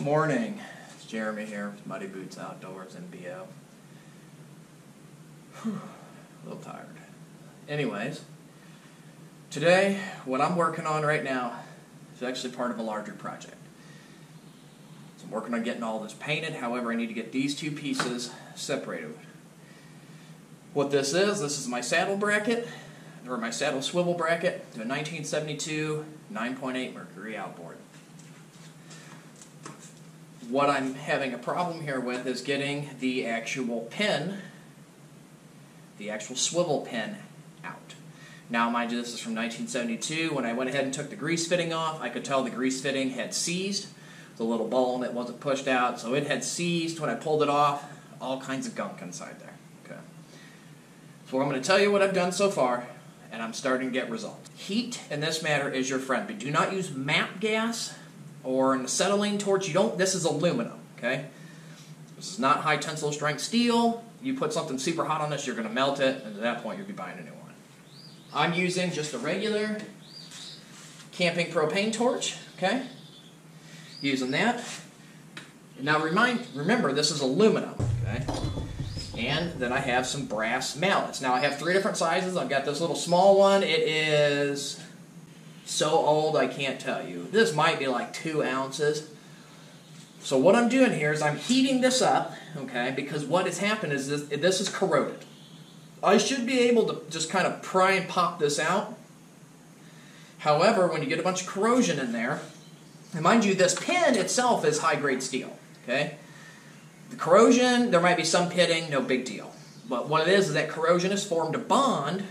Morning, it's Jeremy here with Muddy Boots Outdoors and BO. A little tired. Anyways, today what I'm working on right now is actually part of a larger project. So I'm working on getting all this painted, however I need to get these two pieces separated. What this is my saddle bracket, or my saddle swivel bracket, to a 1972 9.8 Mercury outboard. What I'm having a problem here with is getting the actual pin, the actual swivel pin out. Now mind you, this is from 1972. When I went ahead and took the grease fitting off, I could tell the grease fitting had seized. The little ball that wasn't pushed out, so it had seized. When I pulled it off, all kinds of gunk inside there. Okay. So I'm going to tell you what I've done so far, and I'm starting to get results. Heat in this matter is your friend, but do not use MAP gas or an acetylene torch. This is aluminum, okay? This is not high tensile strength steel. You put something super hot on this, you're going to melt it, and at that point you'll be buying a new one. I'm using just a regular camping propane torch, okay? Using that. Now remember, this is aluminum, okay? And then I have some brass mallets. Now I have 3 different sizes. I've got this little small one. It is so old I can't tell you. This might be like 2 ounces. So what I'm doing here is I'm heating this up, okay, because what has happened is this is corroded. I should be able to just kind of pry and pop this out. However, when you get a bunch of corrosion in there, and mind you, this pin itself is high-grade steel, okay? The corrosion, there might be some pitting, no big deal. But what it is that corrosion has formed a bond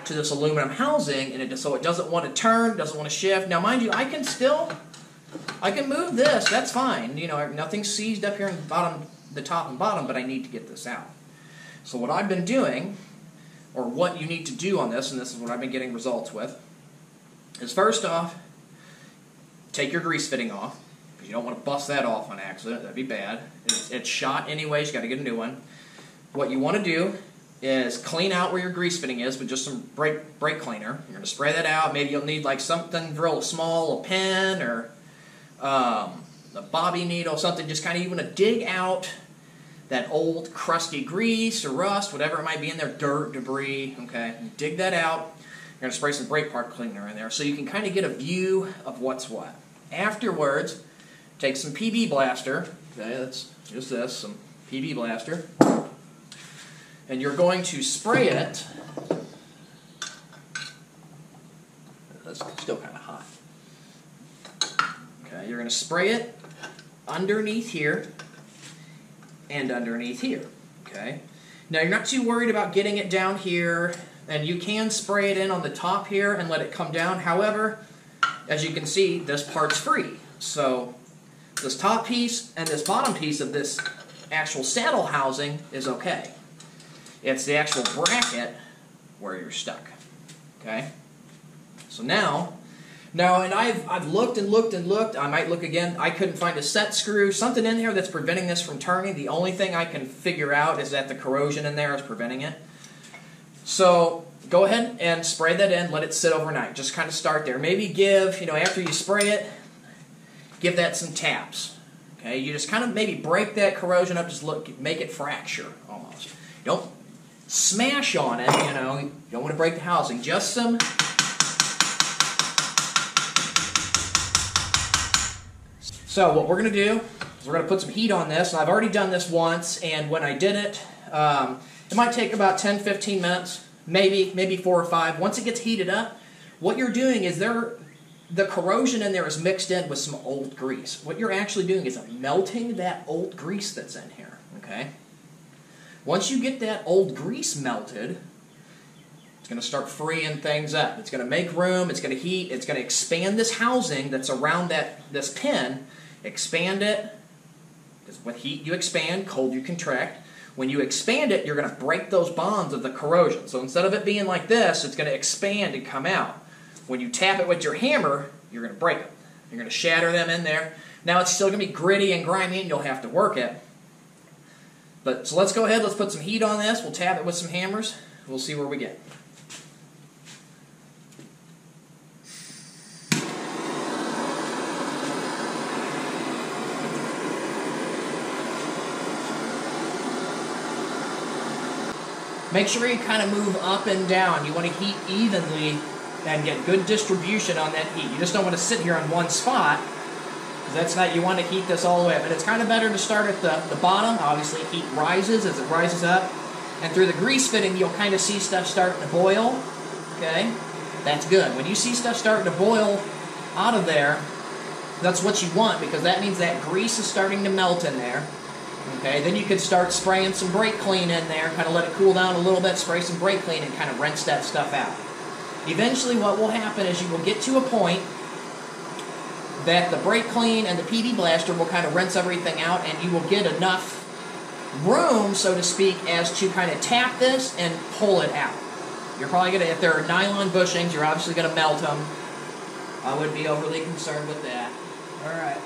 to this aluminum housing, and so it doesn't want to turn, doesn't want to shift. Now, mind you, I can move this, that's fine. You know, nothing's seized up here in the top and bottom, but I need to get this out. So what I've been doing, or what you need to do on this, and this is what I've been getting results with, is first off, take your grease fitting off, because you don't want to bust that off on accident. That'd be bad. It's shot anyways, you got to get a new one. What you want to do is clean out where your grease fitting is with just some brake cleaner. You're going to spray that out. Maybe you'll need like something real small, a pen or a bobby needle, something. Just kind of you want to dig out that old crusty grease or rust, whatever it might be in there, dirt, debris. Okay, and dig that out. You're going to spray some brake part cleaner in there so you can kind of get a view of what's what. Afterwards, take some PB blaster. Okay, that's just this, some PB blaster. And you're going to spray it. That's still kind of hot. Okay, you're going to spray it underneath here and underneath here. Okay. Now you're not too worried about getting it down here, and you can spray it in on the top here and let it come down. However, as you can see, this part's free. So this top piece and this bottom piece of this actual saddle housing is okay. It's the actual bracket where you're stuck. Okay? So now, and I've looked and looked and looked. I might look again. I couldn't find a set screw, something in here that's preventing this from turning. The only thing I can figure out is that the corrosion in there is preventing it. So go ahead and spray that in. Let it sit overnight. Just kind of start there. Maybe give, after you spray it, give that some taps. Okay? You just kind of maybe break that corrosion up. Just make it fracture almost. Don't smash on it, you don't want to break the housing. Just some. So what we're going to do is we're going to put some heat on this. And I've already done this once, and when I did it, it might take about 10-15 minutes, maybe 4 or 5. Once it gets heated up, what you're doing is the corrosion in there is mixed in with some old grease. What you're actually doing is melting that old grease that's in here, okay? Once you get that old grease melted, it's going to start freeing things up. It's going to make room, it's going to heat, it's going to expand this housing that's around this pin, expand it, because with heat you expand, cold you contract. When you expand it, you're going to break those bonds of the corrosion. So instead of it being like this, it's going to expand and come out. When you tap it with your hammer, you're going to break them. You're going to shatter them in there. Now it's still going to be gritty and grimy, and you'll have to work it. So let's go ahead, let's put some heat on this. We'll tap it with some hammers. We'll see where we get. Make sure you kind of move up and down. You want to heat evenly and get good distribution on that heat. You just don't want to sit here on one spot, because that's not, you want to heat this all the way up. But it's kind of better to start at the bottom. Obviously, heat rises as it rises up. And through the grease fitting, you'll kind of see stuff starting to boil. Okay? That's good. When you see stuff starting to boil out of there, that's what you want, because that means that grease is starting to melt in there. Okay, then you could start spraying some brake clean in there, kind of let it cool down a little bit, spray some brake clean, and kind of rinse that stuff out. Eventually what will happen is you will get to a point that the brake clean and the PB blaster will kind of rinse everything out, and you will get enough room, so to speak, as to kind of tap this and pull it out. You're probably going to, if there are nylon bushings, you're obviously going to melt them. I wouldn't be overly concerned with that. Alright.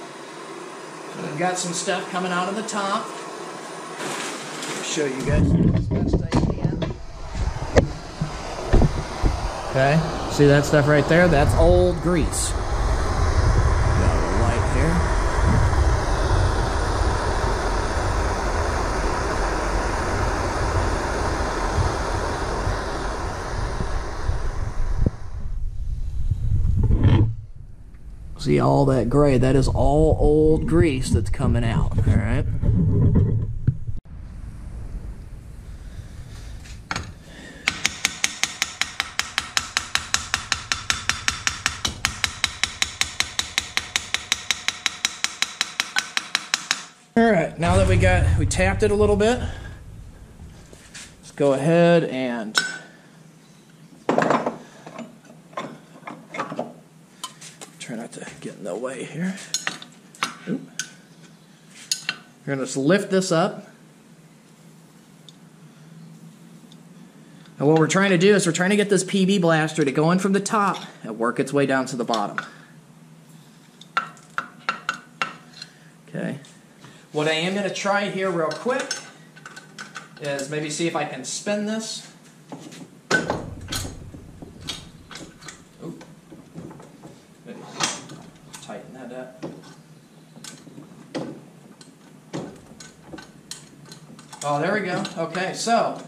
So we've got some stuff coming out of the top. I'll show you guys as best I can. Okay, see that stuff right there? That's old grease. Got a little light here. See all that gray? That is all old grease that's coming out, all right? All right, now that we tapped it a little bit, let's go ahead and try not to get in the way here. Oop. We're going to just lift this up. And what we're trying to do is we're trying to get this PB blaster to go in from the top and work its way down to the bottom. Okay. What I am going to try here real quick is maybe see if I can spin this. Tighten that up. Oh, there we go. Okay, so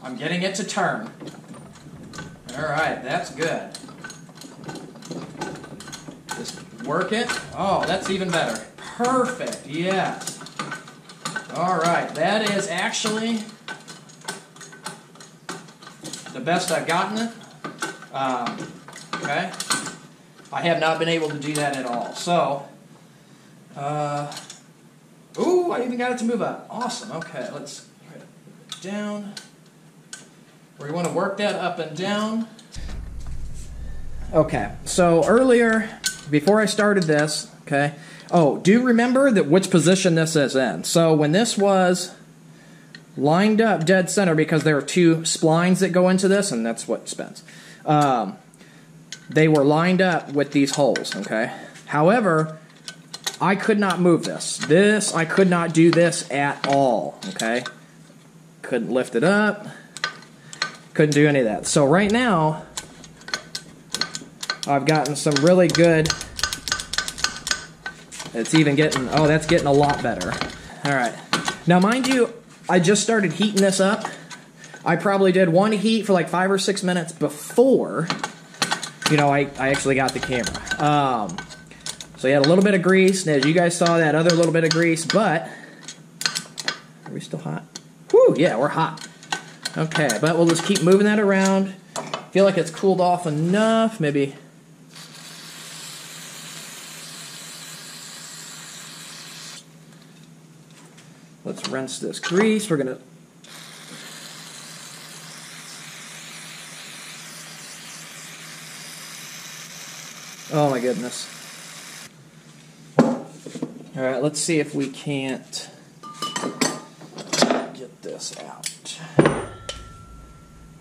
I'm getting it to turn. All right, that's good. Just work it. Oh, that's even better. Perfect, yes. All right, that is actually the best I've gotten it. Okay, I have not been able to do that at all. So, ooh, I even got it to move up. Awesome. Okay, let's try to put it down. We want to work that up and down. Okay, so earlier, before I started this, okay, oh, do remember that which position this is in. So when this was lined up dead center, because there are two splines that go into this, and that's what spins. They were lined up with these holes, okay? However, I could not move this. I could not do this at all, okay? Couldn't lift it up. Couldn't do any of that. So right now, I've gotten some really good... It's even getting... Oh, that's getting a lot better. All right. Now, mind you, I just started heating this up. I probably did one heat for like 5 or 6 minutes before... You know, I actually got the camera. So you had a little bit of grease, and as you guys saw, that other little bit of grease, but... Are we still hot? Whew, yeah, we're hot. Okay, but we'll just keep moving that around. Feel like it's cooled off enough, maybe... Let's rinse this grease. We're going to... Oh my goodness. Alright, let's see if we can't get this out.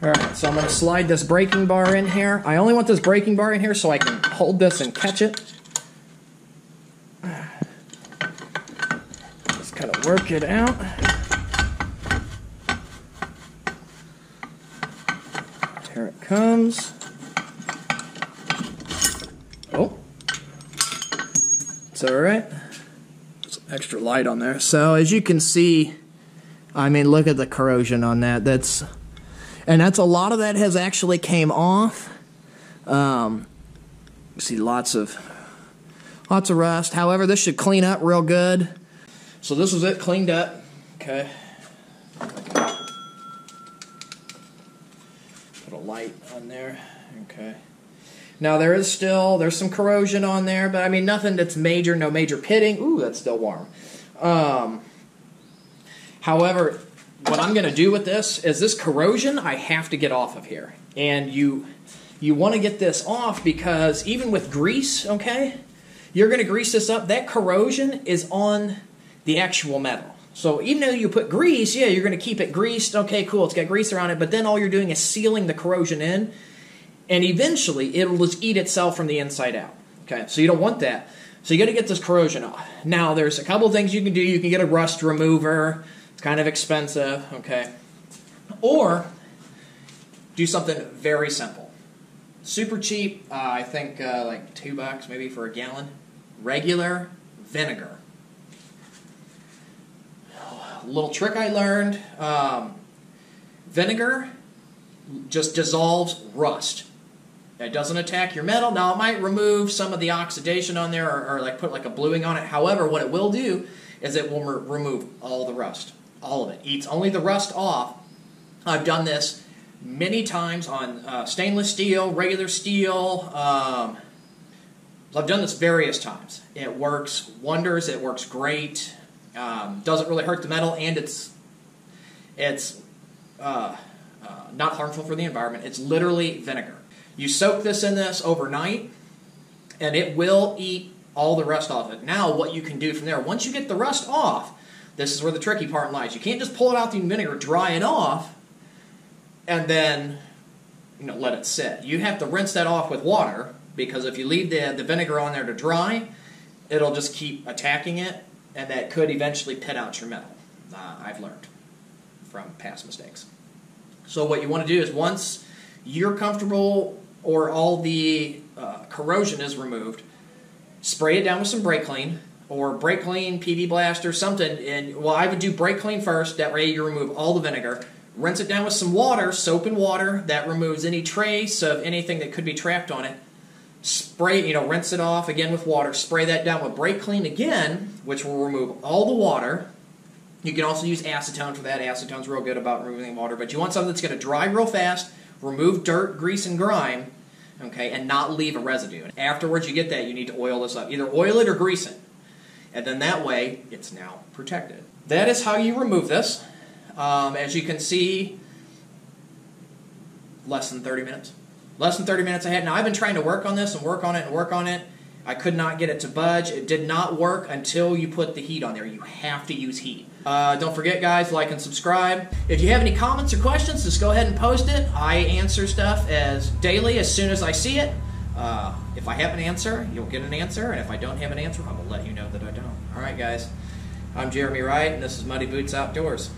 Alright, so I'm going to slide this braking bar in here. I only want this braking bar in here so I can hold this and catch it. Just kind of work it out. Here it comes. Oh, it's all right. Some extra light on there. So as you can see, I mean, look at the corrosion on that. And that's a lot of that has actually came off. See lots of rust. However, this should clean up real good. So this was it cleaned up. Okay. Put a light on there. Okay. Now there's some corrosion on there, but I mean nothing that's major, no major pitting. Ooh, that's still warm. However, what I'm going to do with this is this corrosion I have to get off of here. And you want to get this off because even with grease, okay, you're going to grease this up. That corrosion is on the actual metal. So even though you put grease, yeah, you're going to keep it greased. Okay, cool, it's got grease around it, but then all you're doing is sealing the corrosion in, and eventually it'll just eat itself from the inside out. Okay, so you don't want that. So you got to get this corrosion off. Now, there's a couple things you can do. You can get a rust remover. It's kind of expensive, okay? Or do something very simple. Super cheap, I think like $2 maybe for a gallon. Regular vinegar. A little trick I learned, vinegar just dissolves rust. It doesn't attack your metal. Now, it might remove some of the oxidation on there or like put like a bluing on it. However, what it will do is it will remove all the rust. All of it. Eats only the rust off. I've done this many times on stainless steel, regular steel. I've done this various times. It works wonders. It works great. Doesn't really hurt the metal, and it's not harmful for the environment. It's literally vinegar. You soak this in this overnight, and it will eat all the rust off it. Now, what you can do from there, once you get the rust off, this is where the tricky part lies. You can't just pull it out the vinegar, dry it off, and then let it sit. You have to rinse that off with water, because if you leave the vinegar on there to dry, it'll just keep attacking it, and that could eventually pit out your metal. I've learned from past mistakes. So what you want to do is once you're comfortable or all the corrosion is removed, spray it down with some brake clean or brake clean, PB Blast or something. And well, I would do brake clean first. That way you remove all the vinegar. Rinse it down with some water, soap and water. That removes any trace of anything that could be trapped on it. Spray, rinse it off again with water. Spray that down with brake clean again, which will remove all the water. You can also use acetone for that. Acetone's real good about removing water, but you want something that's going to dry real fast, remove dirt, grease, and grime, okay, and not leave a residue. And afterwards you get that, you need to oil this up. Either oil it or grease it. And then that way, it's now protected. That is how you remove this. As you can see, less than 30 minutes. Less than 30 minutes I had. Now, I've been trying to work on this and work on it and work on it. I could not get it to budge. It did not work until you put the heat on there. You have to use heat. Don't forget, guys, like and subscribe. If you have any comments or questions, just go ahead and post it. I answer stuff daily as soon as I see it. If I have an answer, you'll get an answer. And if I don't have an answer, I will let you know that I don't. All right, guys. I'm Jeremy Wright, and this is Muddy Boots Outdoors.